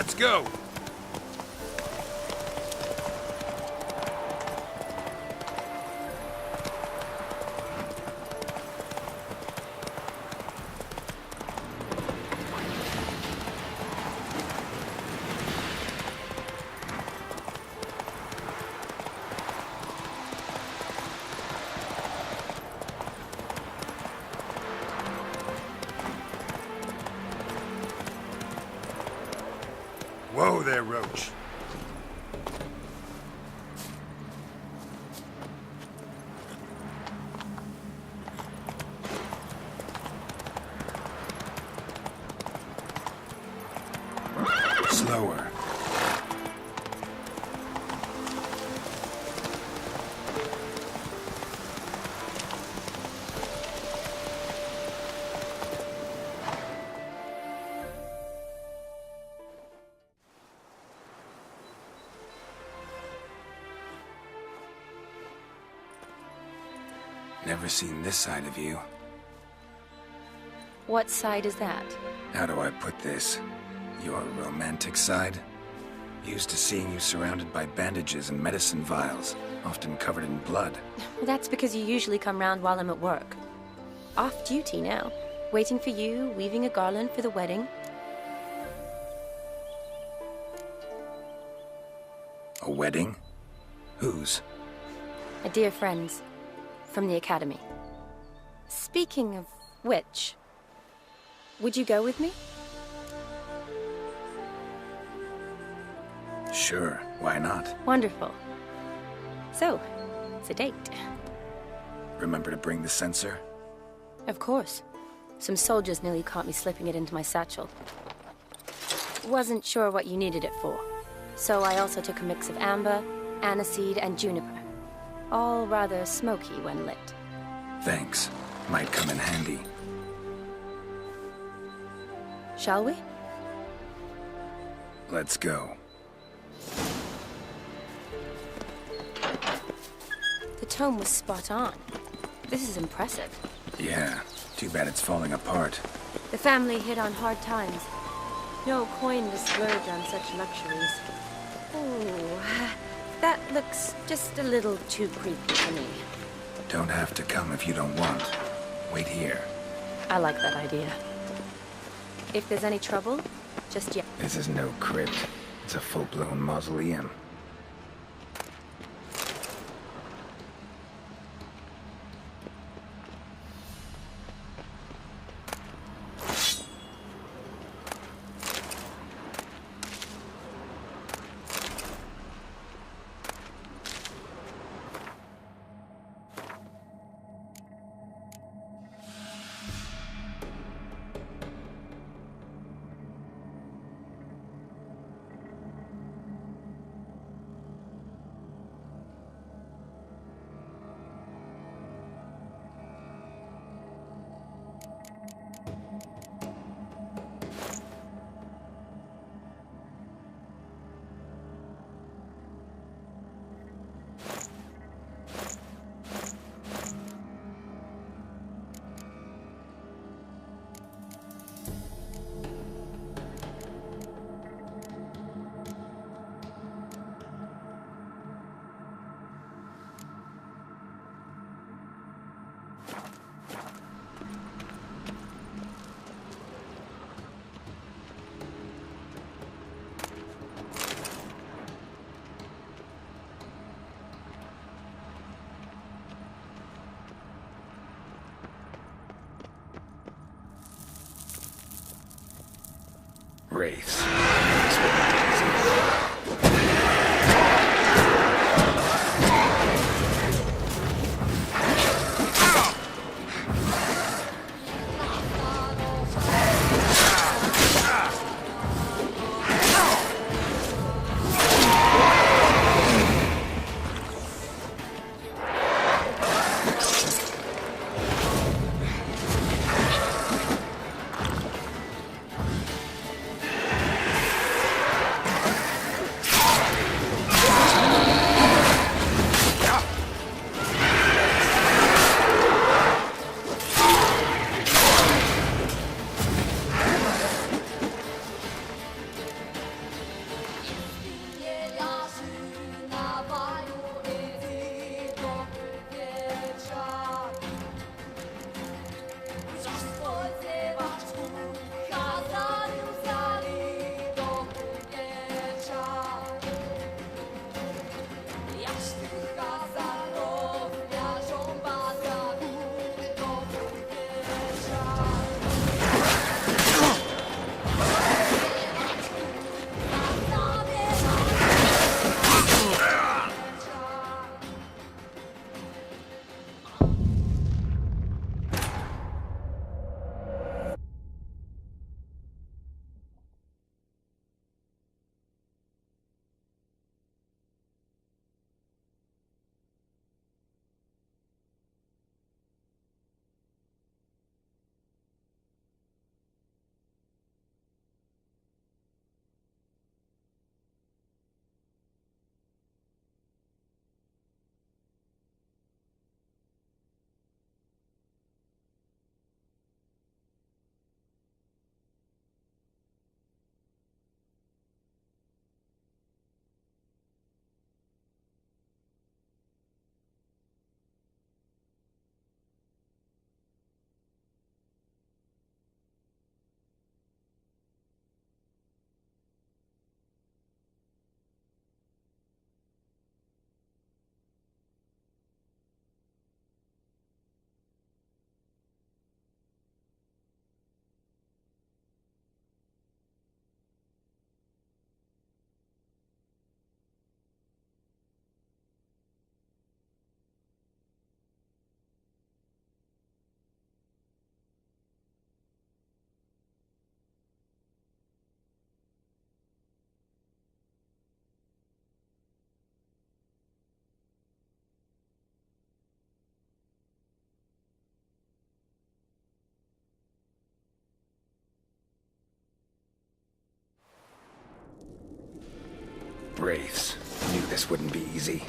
Let's go! Whoa there, Roach. Slower. Never seen this side of you. What side is that? How do I put this? Your romantic side? Used to seeing you surrounded by bandages and medicine vials, often covered in blood. Well, that's because you usually come round while I'm at work. Off duty now. Waiting for you, weaving a garland for the wedding. A wedding? Whose? A dear friend's. From the academy. Speaking of which, would you go with me? Sure, why not? Wonderful. So, it's a date. Remember to bring the censer? Of course. Some soldiers nearly caught me slipping it into my satchel. Wasn't sure what you needed it for, so I also took a mix of amber, aniseed, and juniper. All rather smoky when lit. Thanks. Might come in handy. Shall we? Let's go. The tome was spot on. This is impressive. Yeah, too bad it's falling apart. The family hit on hard times. No coin was splurged on such luxuries. Ooh, that looks just a little too creepy for me. Don't have to come if you don't want. Wait here. I like that idea. If there's any trouble, just yell. This is no crypt. It's a full-blown mausoleum. Wraiths. Wraiths. Knew this wouldn't be easy.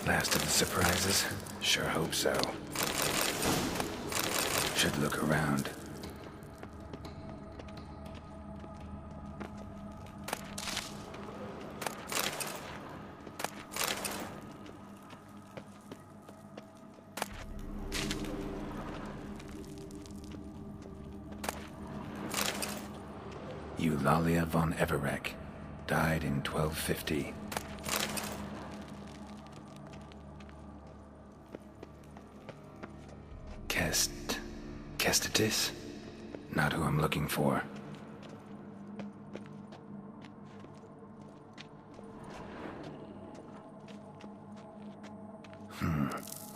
Last of the surprises? Sure hope so. Should look around. Eulalia von Everek died in 1250. Kestitis? Not who I'm looking for.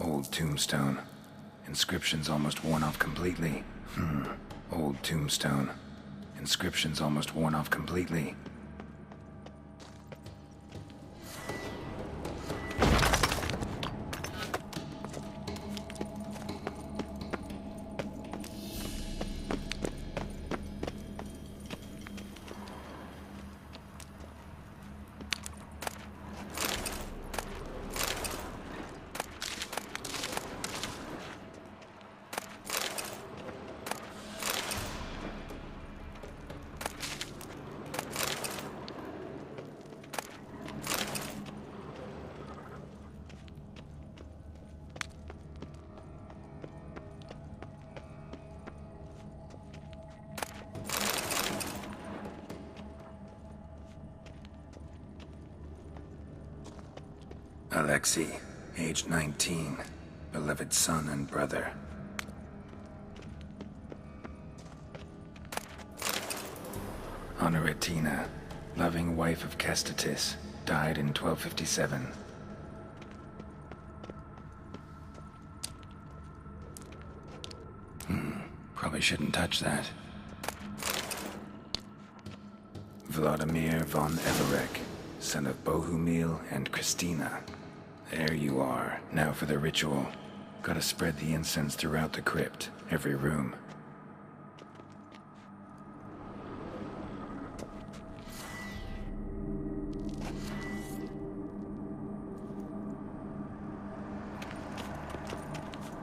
Old tombstone. Inscription's almost worn off completely. Old tombstone. Inscription's almost worn off completely. Alexei, age 19, beloved son and brother. Honoratina, loving wife of Kestatis, died in 1257. Probably shouldn't touch that. Vladimir von Everek, son of Bohumil and Christina. There you are. Now for the ritual. Gotta spread the incense throughout the crypt, every room.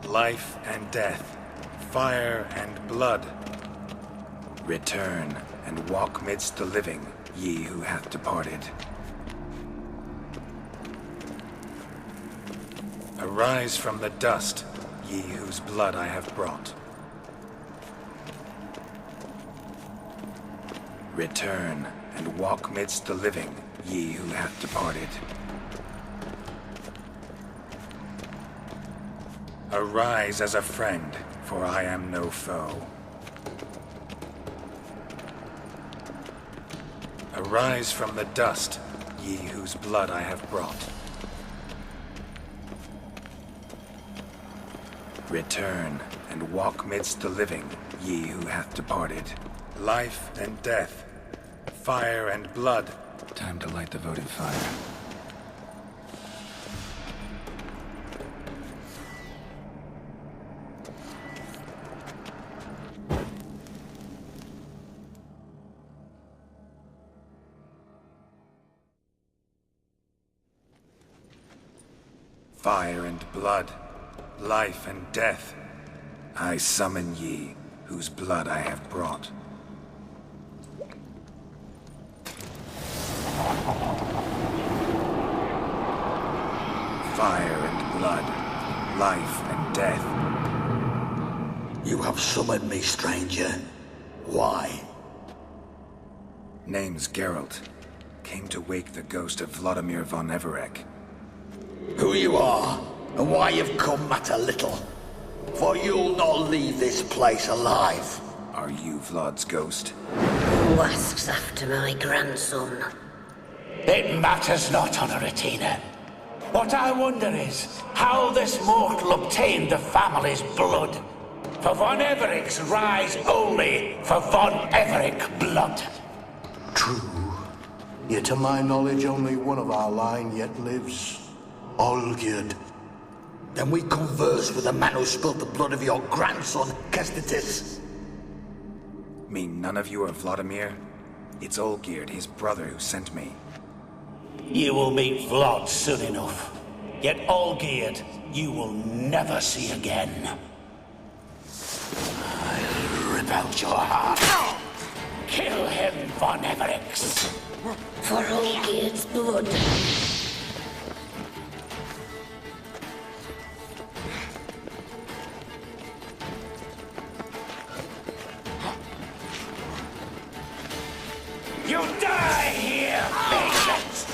Life and death, fire and blood. Return and walk midst the living, ye who hath departed. Arise from the dust, ye whose blood I have brought. Return and walk midst the living, ye who hath departed. Arise as a friend, for I am no foe. Arise from the dust, ye whose blood I have brought. Return and walk midst the living, ye who hath departed. Life and death, fire and blood. Time to light the votive fire. Fire and blood, life and death, I summon ye, whose blood I have brought. Fire and blood, life and death. You have summoned me, stranger. Why? Name's Geralt. Came to wake the ghost of Vladimir von Everek. Who you are, and why you've come matter little. For you'll not leave this place alive. Are you Vlad's ghost? Who asks after my grandson? It matters not, Honoratina. What I wonder is how this mortal obtained the family's blood. For von Everek's rise only for von Everek blood. True. Yet to my knowledge, only one of our line yet lives. Olgierd. Then we converse with the man who spilled the blood of your grandson, Kestatis. Mean none of you are Vladimir? It's Olgierd, his brother, who sent me. You will meet Vlad soon enough. Yet Olgierd, you will never see again. I'll rip out your heart. Kill him, von Evereks. For Olgierd's blood. You die here, vagrant!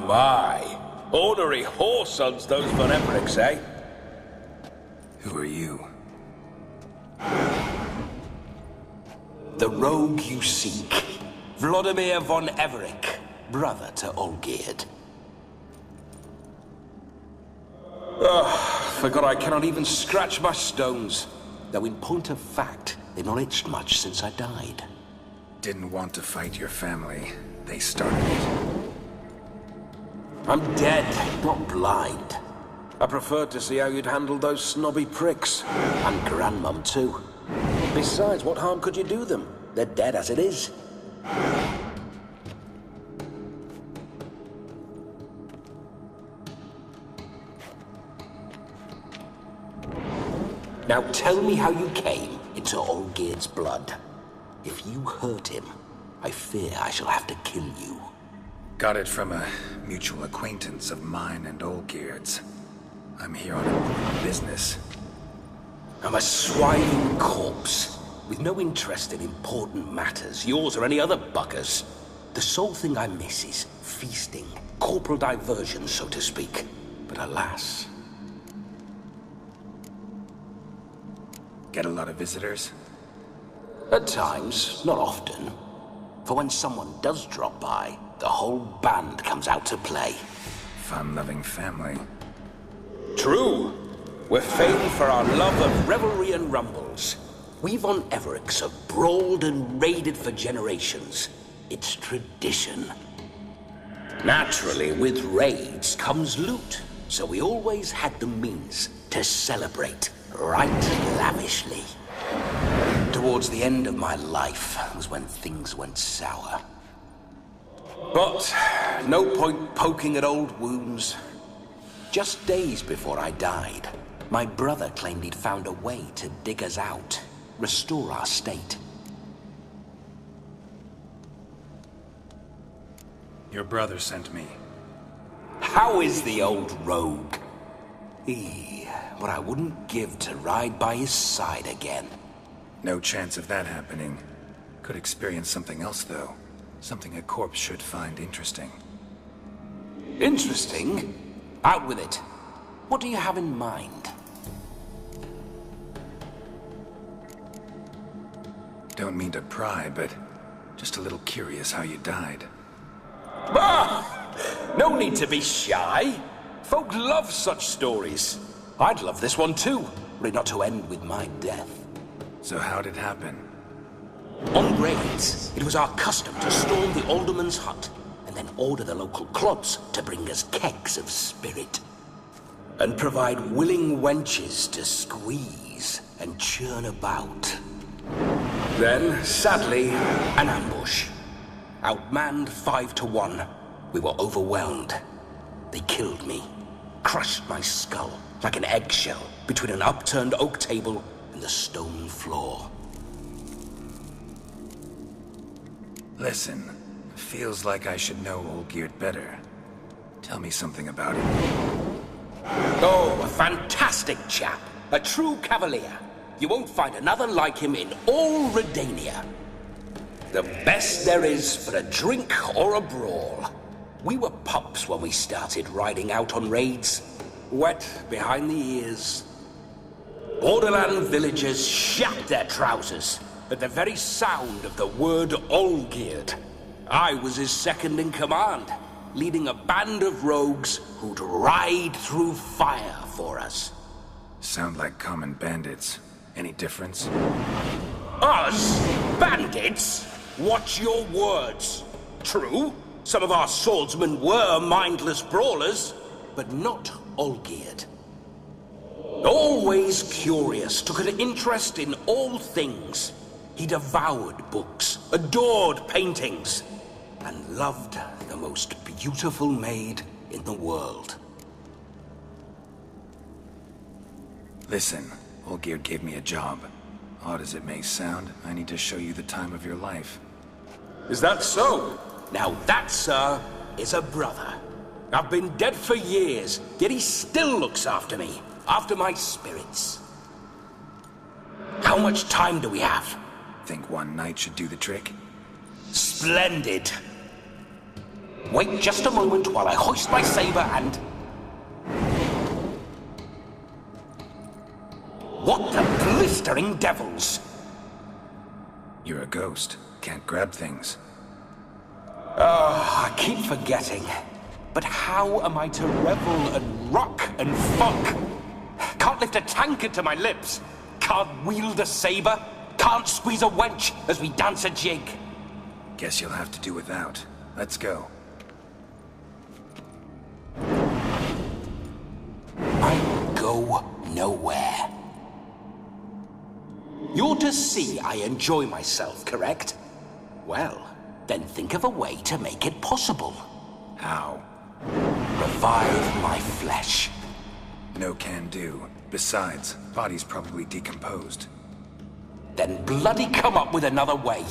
My. Ornery whoresons, those von Evereks, eh? Who are you? The rogue you seek. Vladimir von Everek, brother to Olgierd. Forgot I cannot even scratch my stones. Though in point of fact, they've not itched much since I died. Didn't want to fight your family. They started it. I'm dead, not blind. I preferred to see how you'd handle those snobby pricks. And Grandmum, too. Besides, what harm could you do them? They're dead as it is. Now tell me how you came into Olgierd's blood. If you hurt him, I fear I shall have to kill you. Got it from a mutual acquaintance of mine and Olgierd's. I'm here on important business. I'm a swine corpse, with no interest in important matters, yours or any other buggers. The sole thing I miss is feasting, corporal diversion, so to speak. But alas... Get a lot of visitors? At times, not often. For when someone does drop by, the whole band comes out to play. Fun-loving family. True. We're famed for our love of revelry and rumbles. We Von Evericks have brawled and raided for generations. It's tradition. Naturally, with raids comes loot, so we always had the means to celebrate right lavishly. Towards the end of my life was when things went sour. But no point poking at old wounds. Just days before I died, my brother claimed he'd found a way to dig us out, restore our state. Your brother sent me. How is the old rogue? What I wouldn't give to ride by his side again. No chance of that happening. Could experience something else, though. Something a corpse should find interesting. Interesting? Out with it. What do you have in mind? Don't mean to pry, but just a little curious how you died. Ah! No need to be shy. Folk love such stories. I'd love this one too, were it not to end with my death. So how'd it happen? On raids, it was our custom to storm the alderman's hut and then order the local clods to bring us kegs of spirit. And provide willing wenches to squeeze and churn about. Then, sadly, an ambush. Outmanned 5 to 1, we were overwhelmed. They killed me, crushed my skull like an eggshell between an upturned oak table and the stone floor. Listen, feels like I should know Olgierd better. Tell me something about him. Oh, a fantastic chap. A true cavalier. You won't find another like him in all Redania. The best there is for a drink or a brawl. We were pups when we started riding out on raids. Wet behind the ears. Borderland villagers shat their trousers at the very sound of the word Olgierd. I was his second in command, leading a band of rogues who'd ride through fire for us. Sound like common bandits. Any difference? Us? Bandits? Watch your words. True, some of our swordsmen were mindless brawlers, but not Olgierd. Always curious, took an interest in all things. He devoured books, adored paintings, and loved the most beautiful maid in the world. Listen, Olgierd gave me a job. Odd as it may sound, I need to show you the time of your life. Is that so? Now that, sir, is a brother. I've been dead for years, yet he still looks after me, after my spirits. How much time do we have? Think one night should do the trick? Splendid. Wait just a moment while I hoist my saber and... What the blistering devils? You're a ghost. Can't grab things. I keep forgetting. But how am I to revel and rock and fuck? Can't lift a tankard to my lips. Can't wield a saber. Can't squeeze a wench as we dance a jig. Guess you'll have to do without. Let's go. nowhere. You're to see I enjoy myself, correct? Well, then think of a way to make it possible. How? Revive my flesh. No can do. Besides, body's probably decomposed. Then bloody come up with another way.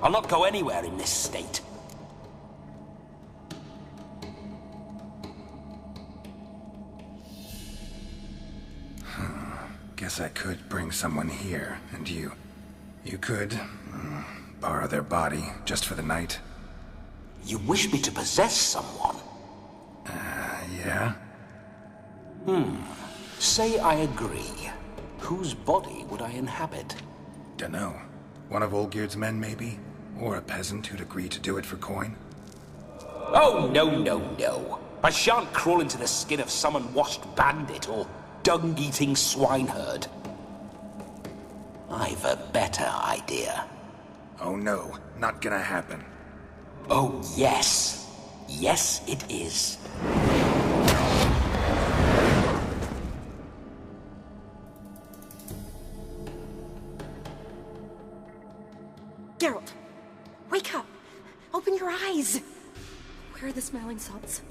I'll not go anywhere in this state. Guess I could bring someone here, and you could borrow their body just for the night. You wish me to possess someone? Yeah? Say I agree. Whose body would I inhabit? Dunno. One of Olgierd's men, maybe? Or a peasant who'd agree to do it for coin? Oh, no. I shan't crawl into the skin of some unwashed bandit or dung-eating swineherd. I've a better idea. Oh no, not gonna happen. Oh, yes. Yes, it is. Geralt, wake up! Open your eyes! Where are the smelling salts?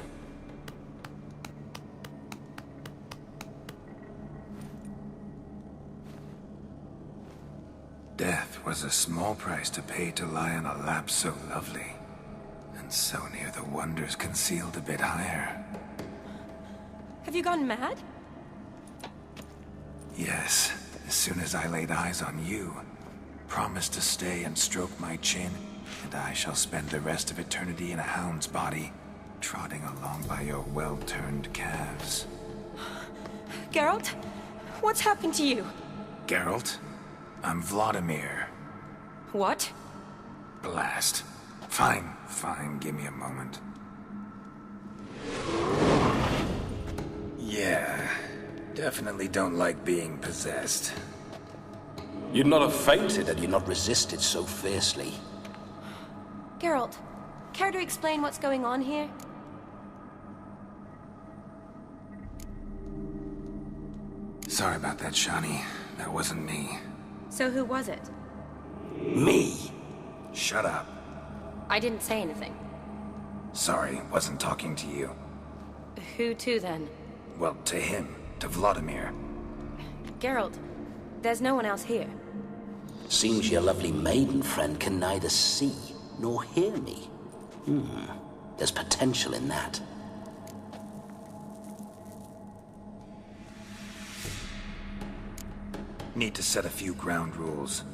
Death was a small price to pay to lie on a lap so lovely, and so near the wonders concealed a bit higher. Have you gone mad? Yes, as soon as I laid eyes on you, promise to stay and stroke my chin, and I shall spend the rest of eternity in a hound's body, trotting along by your well-turned calves. Geralt, what's happened to you? Geralt, I'm Vladimir. What? Blast. Fine, give me a moment. Yeah, definitely don't like being possessed. You'd not have fainted had you not resisted so fiercely. Geralt, care to explain what's going on here? Sorry about that, Shani. That wasn't me. So who was it? Me? Shut up. I didn't say anything. Sorry, wasn't talking to you. Who to then? Well, to him. To Vladimir. Geralt, there's no one else here. Seems your lovely maiden friend can neither see nor hear me. There's potential in that. Need to set a few ground rules.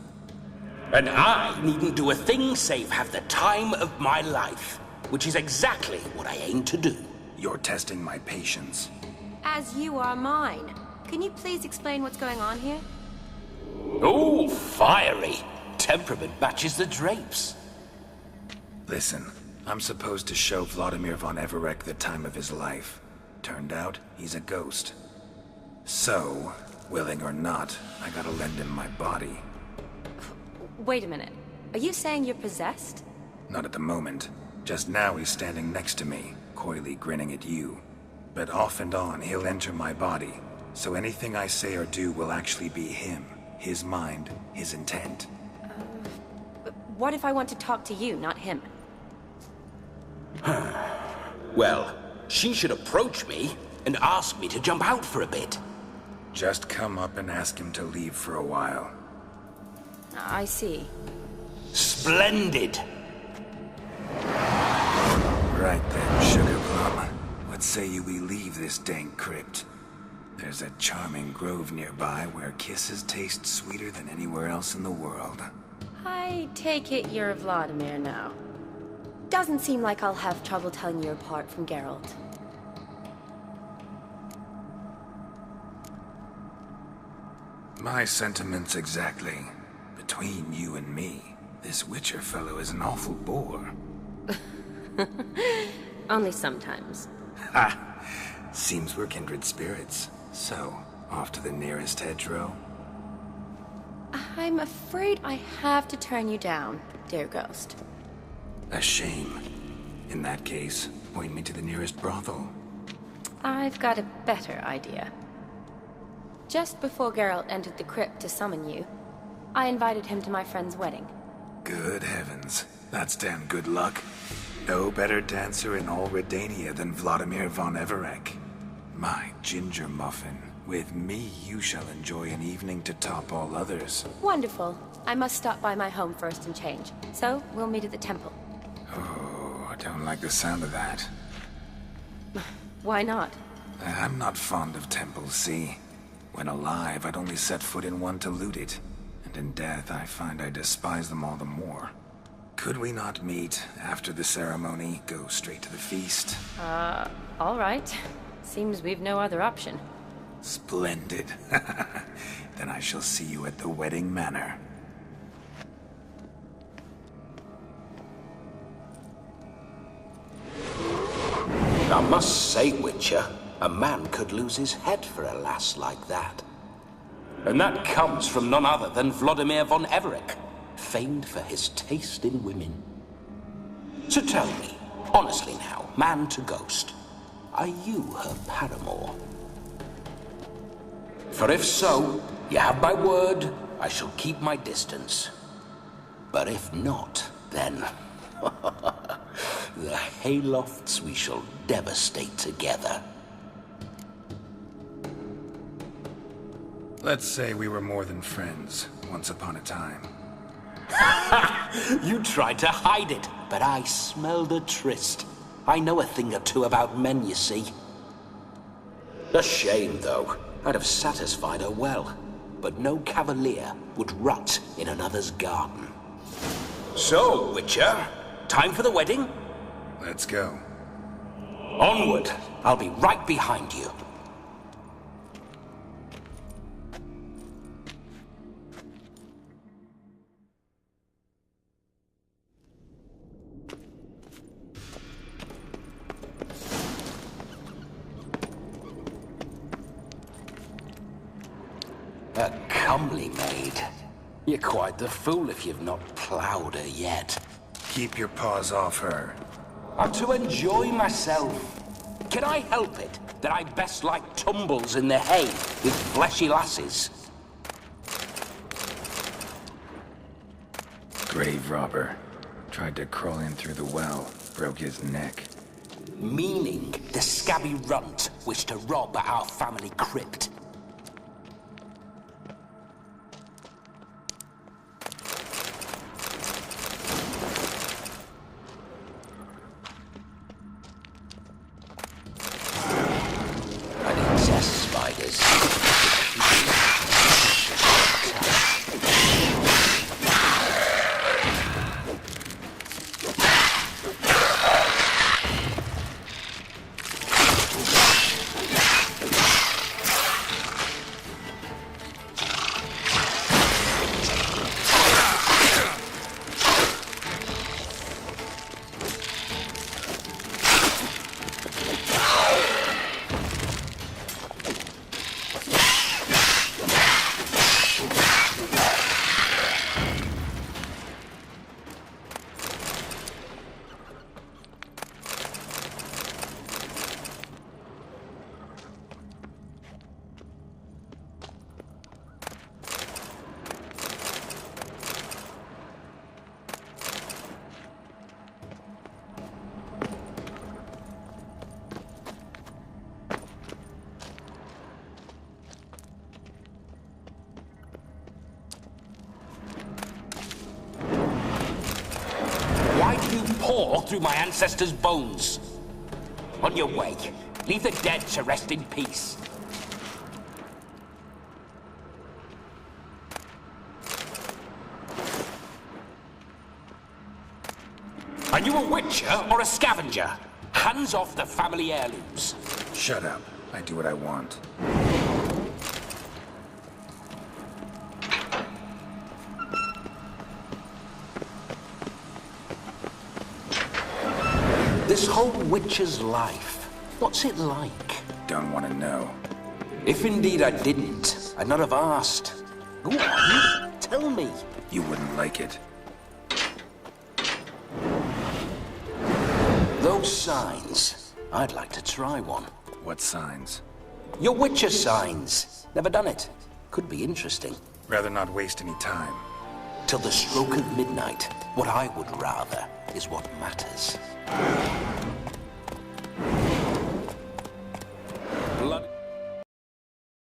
And I needn't do a thing save have the time of my life, which is exactly what I aim to do. You're testing my patience. As you are mine. Can you please explain what's going on here? Oh, fiery. Temperament matches the drapes. Listen, I'm supposed to show Vladimir von Everec the time of his life. Turned out, he's a ghost. So, willing or not, I gotta lend him my body. Wait a minute. Are you saying you're possessed? Not at the moment. Just now he's standing next to me, coyly grinning at you. But off and on, he'll enter my body. So anything I say or do will actually be him. His mind, his intent. But what if I want to talk to you, not him? Well, she should approach me and ask me to jump out for a bit. Just come up and ask him to leave for a while. I see. Splendid! Right then, Sugar Plum. What say you we leave this dank crypt? There's a charming grove nearby where kisses taste sweeter than anywhere else in the world. I take it you're Vladimir now. Doesn't seem like I'll have trouble telling you apart from Geralt. My sentiments exactly. Between you and me, this Witcher fellow is an awful bore. Only sometimes. Ha! Seems we're kindred spirits. So, off to the nearest hedgerow? I'm afraid I have to turn you down, dear ghost. A shame. In that case, point me to the nearest brothel. I've got a better idea. Just before Geralt entered the crypt to summon you, I invited him to my friend's wedding. Good heavens. That's damn good luck. No better dancer in all Redania than Vladimir von Everec. My ginger muffin. With me, you shall enjoy an evening to top all others. Wonderful. I must stop by my home first and change. So, we'll meet at the temple. Oh, I don't like the sound of that. Why not? I'm not fond of temples, see? When alive, I'd only set foot in one to loot it. And in death, I find I despise them all the more. Could we not meet after the ceremony, go straight to the feast? All right. Seems we've no other option. Splendid. Then I shall see you at the wedding manor. I must say, Witcher, a man could lose his head for a lass like that. And that comes from none other than Vladimir von Everec, famed for his taste in women. So tell me, honestly now, man to ghost, are you her paramour? For if so, you have my word, I shall keep my distance. But if not, then... the haylofts we shall devastate together. Let's say we were more than friends, once upon a time. You tried to hide it, but I smelled a tryst. I know a thing or two about men, you see. A shame, though. I'd have satisfied her well, but no cavalier would rot in another's garden. So, Witcher, time for the wedding? Let's go. Onward! I'll be right behind you. A comely maid. You're quite the fool if you've not ploughed her yet. Keep your paws off her. I'm to enjoy myself. Can I help it that I best like tumbles in the hay with fleshy lasses? Grave robber. Tried to crawl in through the well, broke his neck. Meaning the scabby runt wished to rob our family crypt. Pour through my ancestors' bones. On your way, leave the dead to rest in peace. Are you a witcher or a scavenger? Hands off the family heirlooms. Shut up. I do what I want. This whole witcher's life, what's it like? Don't want to know. If indeed I didn't, I'd not have asked. Go on, tell me. You wouldn't like it. Those signs, I'd like to try one. What signs? Your Witcher signs. Never done it. Could be interesting. Rather not waste any time. Till the stroke of midnight, what I would rather is what matters.